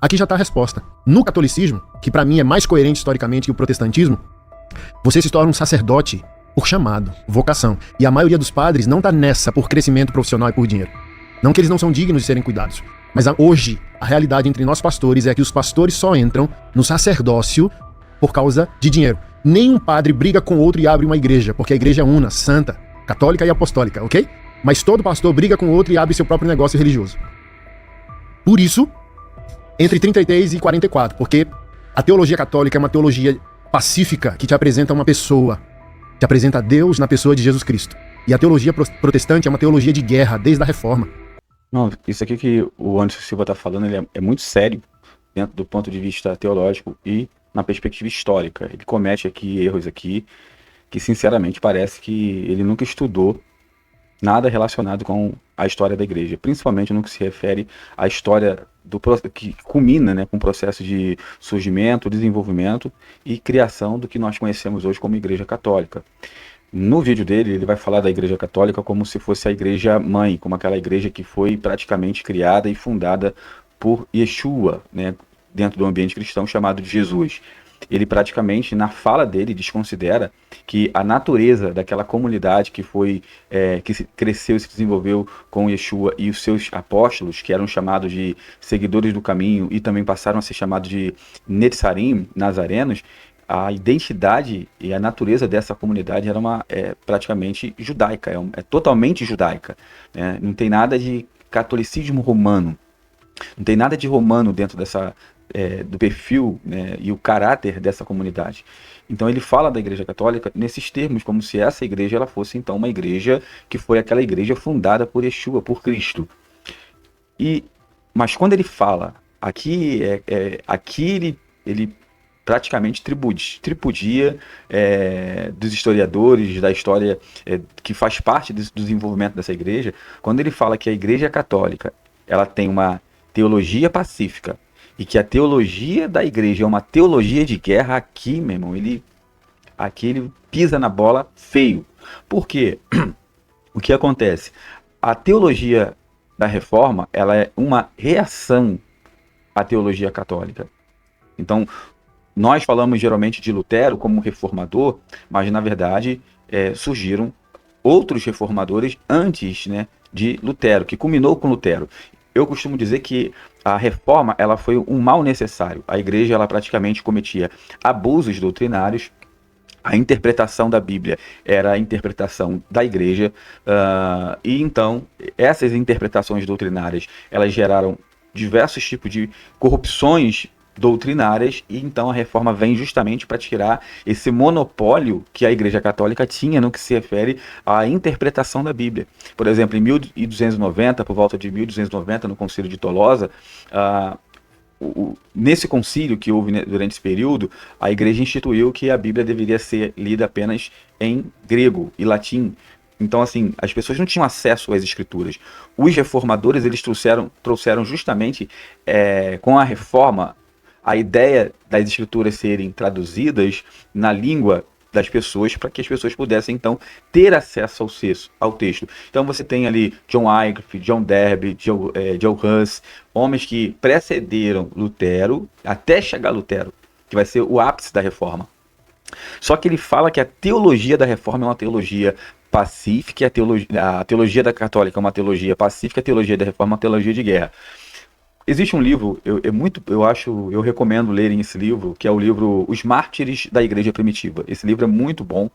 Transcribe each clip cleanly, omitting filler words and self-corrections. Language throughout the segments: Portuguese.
Aqui já está a resposta. No catolicismo, que para mim é mais coerente historicamente que o protestantismo, você se torna um sacerdote por chamado, vocação. E a maioria dos padres não está nessa por crescimento profissional e por dinheiro. Não que eles não são dignos de serem cuidados. Mas hoje, a realidade entre nós pastores é que os pastores só entram no sacerdócio por causa de dinheiro. Nenhum padre briga com outro e abre uma igreja, porque a igreja é una, santa, católica e apostólica, ok? Mas todo pastor briga com outro e abre seu próprio negócio religioso. Por isso, entre 33 e 44, porque a teologia católica é uma teologia pacífica que te apresenta uma pessoa, te apresenta Deus na pessoa de Jesus Cristo. E a teologia protestante é uma teologia de guerra desde a Reforma. Não, isso aqui que o Anderson Silva está falando, ele é muito sério dentro do ponto de vista teológico e na perspectiva histórica. Ele comete aqui erros aqui que, sinceramente, parece que ele nunca estudou nada relacionado com a história da igreja, principalmente no que se refere à história que culmina, né, com o processo de surgimento, desenvolvimento e criação do que nós conhecemos hoje como Igreja Católica. No vídeo dele, ele vai falar da Igreja Católica como se fosse a igreja mãe, como aquela igreja que foi praticamente criada e fundada por Yeshua, né, dentro do ambiente cristão chamado de Jesus. Ele praticamente, na fala dele, desconsidera que a natureza daquela comunidade que cresceu e se desenvolveu com Yeshua e os seus apóstolos, que eram chamados de seguidores do caminho e também passaram a ser chamados de Netzarim, nazarenos, a identidade e a natureza dessa comunidade era praticamente judaica, é totalmente judaica, né? Não tem nada de catolicismo romano, não tem nada de romano dentro do perfil, né, e o caráter dessa comunidade. Então ele fala da Igreja Católica nesses termos, como se essa igreja ela fosse então uma igreja que foi aquela igreja fundada por Yeshua, por Cristo. Mas quando ele fala, aqui ele praticamente tripudia dos historiadores, da história que faz parte do desenvolvimento dessa igreja, quando ele fala que a Igreja Católica ela tem uma teologia pacífica e que a teologia da igreja é uma teologia de guerra, aqui, meu irmão, ele pisa na bola feio. Por quê? O que acontece? A teologia da Reforma, ela é uma reação à teologia católica. Então, nós falamos geralmente de Lutero como reformador, mas na verdade surgiram outros reformadores antes, né, de Lutero, que culminou com Lutero. Eu costumo dizer que a reforma ela foi um mal necessário. A igreja ela praticamente cometia abusos doutrinários. A interpretação da Bíblia era a interpretação da igreja, e então essas interpretações doutrinárias elas geraram diversos tipos de corrupções doutrinárias, e então a reforma vem justamente para tirar esse monopólio que a Igreja Católica tinha no que se refere à interpretação da Bíblia. Por exemplo, em 1290, por volta de 1290, no Concílio de Tolosa, nesse concílio que houve, né, durante esse período, a Igreja instituiu que a Bíblia deveria ser lida apenas em grego e latim. Então, assim, as pessoas não tinham acesso às escrituras. Os reformadores, eles trouxeram justamente, com a reforma, a ideia das escrituras serem traduzidas na língua das pessoas, para que as pessoas pudessem, então, ter acesso ao texto. Então você tem ali John Wycliffe, John Darby, Joe Hus, homens que precederam Lutero, até chegar a Lutero, que vai ser o ápice da reforma. Só que ele fala que a teologia da reforma é uma teologia pacífica, a teologia da católica é uma teologia pacífica, a teologia da reforma é uma teologia de guerra. Existe um livro, eu recomendo lerem esse livro, que é o livro Os Mártires da Igreja Primitiva. Esse livro é muito bom.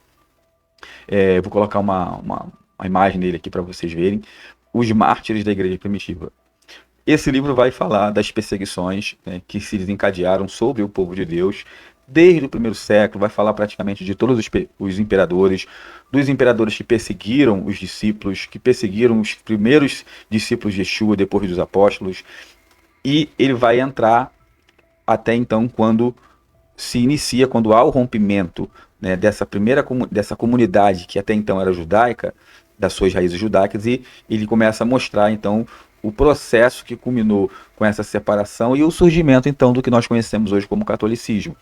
Vou colocar uma imagem dele aqui para vocês verem. Os Mártires da Igreja Primitiva. Esse livro vai falar das perseguições, né, que se desencadearam sobre o povo de Deus desde o primeiro século. Vai falar praticamente de todos os imperadores, dos imperadores que perseguiram os discípulos, que perseguiram os primeiros discípulos de Yeshua depois dos apóstolos. E ele vai entrar até então quando há o rompimento, né, dessa comunidade que até então era judaica, das suas raízes judaicas, e ele começa a mostrar então o processo que culminou com essa separação e o surgimento então do que nós conhecemos hoje como catolicismo.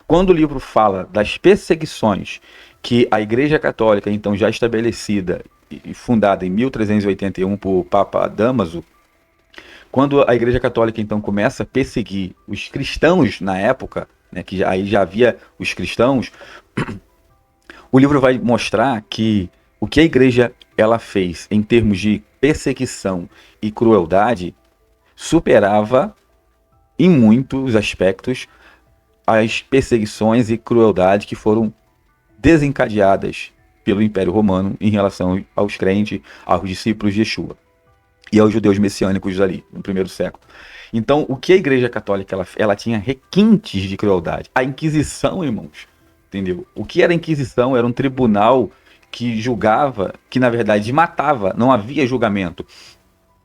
Quando o livro fala das perseguições que a Igreja Católica, então já estabelecida e fundada em 1381 por Papa Dámaso, Quando a Igreja Católica então começa a perseguir os cristãos na época, né, que aí já havia os cristãos, o livro vai mostrar que o que a igreja ela fez em termos de perseguição e crueldade superava em muitos aspectos as perseguições e crueldade que foram desencadeadas pelo Império Romano em relação aos crentes, aos discípulos de Yeshua e aos judeus messiânicos ali, no primeiro século. Então, o que a Igreja Católica ela tinha requintes de crueldade. A Inquisição, irmãos, entendeu? O que era a Inquisição? Era um tribunal que julgava, que na verdade matava, não havia julgamento.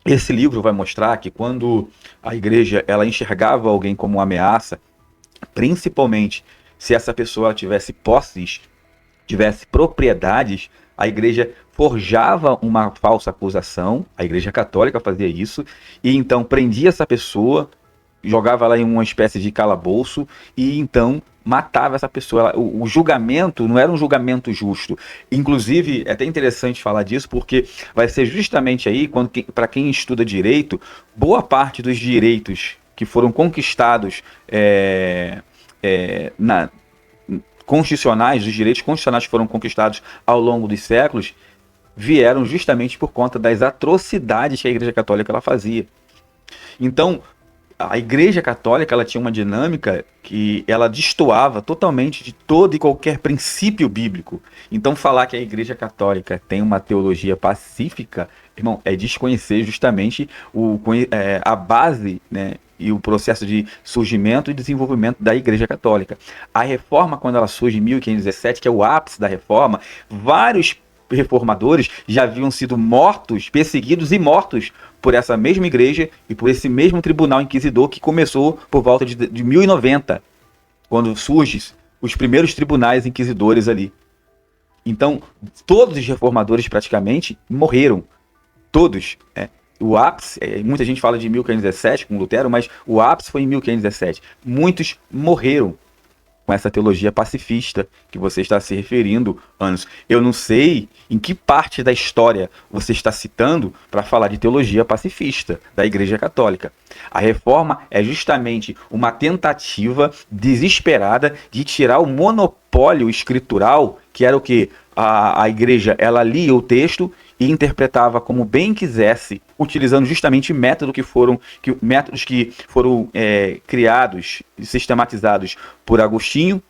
Esse livro vai mostrar que quando a igreja ela enxergava alguém como uma ameaça, principalmente se essa pessoa tivesse posses, tivesse propriedades, a igreja forjava uma falsa acusação, a Igreja Católica fazia isso, e então prendia essa pessoa, jogava ela em uma espécie de calabouço, e então matava essa pessoa. O julgamento não era um julgamento justo. Inclusive, é até interessante falar disso, porque vai ser justamente aí, para quem estuda direito, boa parte dos direitos que foram conquistados constitucionais, os direitos constitucionais que foram conquistados ao longo dos séculos, vieram justamente por conta das atrocidades que a Igreja Católica ela fazia. Então, a Igreja Católica ela tinha uma dinâmica que ela destoava totalmente de todo e qualquer princípio bíblico. Então, falar que a Igreja Católica tem uma teologia pacífica, irmão, é desconhecer justamente a base, né, e o processo de surgimento e desenvolvimento da Igreja Católica. A Reforma, quando ela surge em 1517, que é o ápice da Reforma, vários reformadores já haviam sido mortos, perseguidos e mortos por essa mesma igreja e por esse mesmo tribunal inquisidor que começou por volta de 1090, quando surgem os primeiros tribunais inquisidores ali. Então, todos os reformadores praticamente morreram. Todos. O ápice, muita gente fala de 1517 com Lutero, mas o ápice foi em 1517. Muitos morreram com essa teologia pacifista que você está se referindo, Anos. Eu não sei em que parte da história você está citando para falar de teologia pacifista da Igreja Católica. A Reforma é justamente uma tentativa desesperada de tirar o monopólio escritural, que era o que a Igreja ela lia o texto e interpretava como bem quisesse, utilizando justamente métodos que foram criados e sistematizados por Agostinho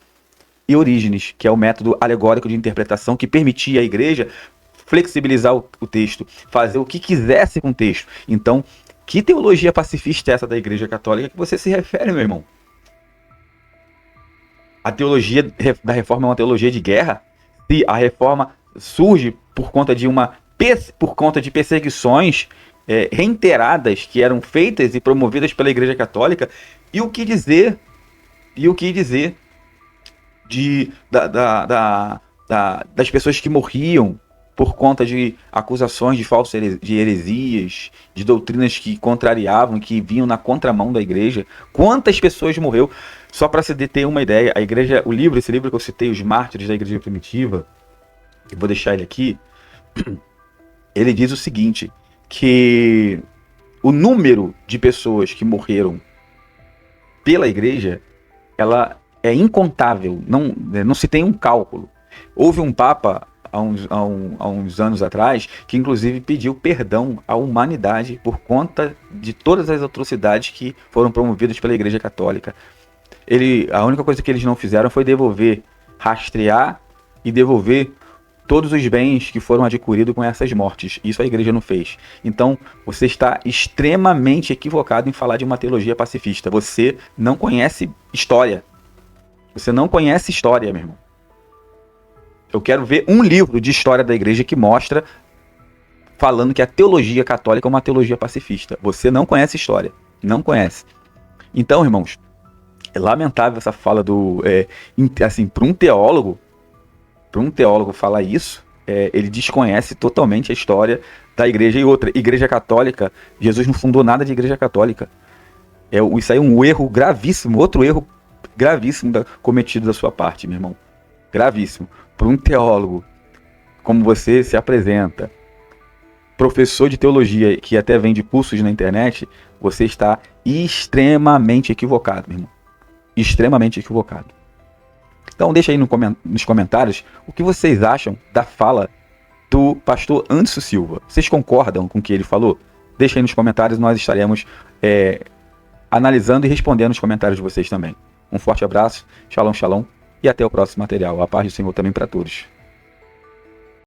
e Orígenes, que é o método alegórico de interpretação que permitia à igreja flexibilizar o texto, fazer o que quisesse com o texto. Então, que teologia pacifista é essa da Igreja Católica que você se refere, meu irmão? A teologia da Reforma é uma teologia de guerra? Se a Reforma surge por conta de perseguições reiteradas que eram feitas e promovidas pela Igreja Católica, e o que dizer das pessoas que morriam por conta de acusações de falsas de heresias, de doutrinas que contrariavam, que vinham na contramão da igreja? Quantas pessoas morreu? Só para se ter uma ideia, esse livro que eu citei, Os Mártires da Igreja Primitiva, eu vou deixar ele aqui, ele diz o seguinte, que o número de pessoas que morreram pela igreja, ela é incontável, não se tem um cálculo. Houve um papa há uns anos atrás que inclusive pediu perdão à humanidade por conta de todas as atrocidades que foram promovidas pela Igreja Católica. A única coisa que eles não fizeram foi rastrear e devolver todos os bens que foram adquiridos com essas mortes. Isso a igreja não fez. Então, você está extremamente equivocado em falar de uma teologia pacifista. Você não conhece história. Você não conhece história, meu irmão. Eu quero ver um livro de história da igreja que mostra falando que a teologia católica é uma teologia pacifista. Você não conhece história. Não conhece. Então, irmãos, é lamentável essa fala para um teólogo falar isso, ele desconhece totalmente a história da igreja. E outra, Igreja Católica, Jesus não fundou nada de Igreja Católica. Isso aí é um erro gravíssimo, outro erro gravíssimo cometido da sua parte, meu irmão. Gravíssimo. Para um teólogo, como você se apresenta, professor de teologia que até vende cursos na internet, você está extremamente equivocado, meu irmão. Extremamente equivocado. Então deixa aí nos comentários o que vocês acham da fala do pastor Anderson Silva. Vocês concordam com o que ele falou? Deixa aí nos comentários, nós estaremos analisando e respondendo os comentários de vocês também. Um forte abraço, shalom, shalom, e até o próximo material. A paz do Senhor também para todos.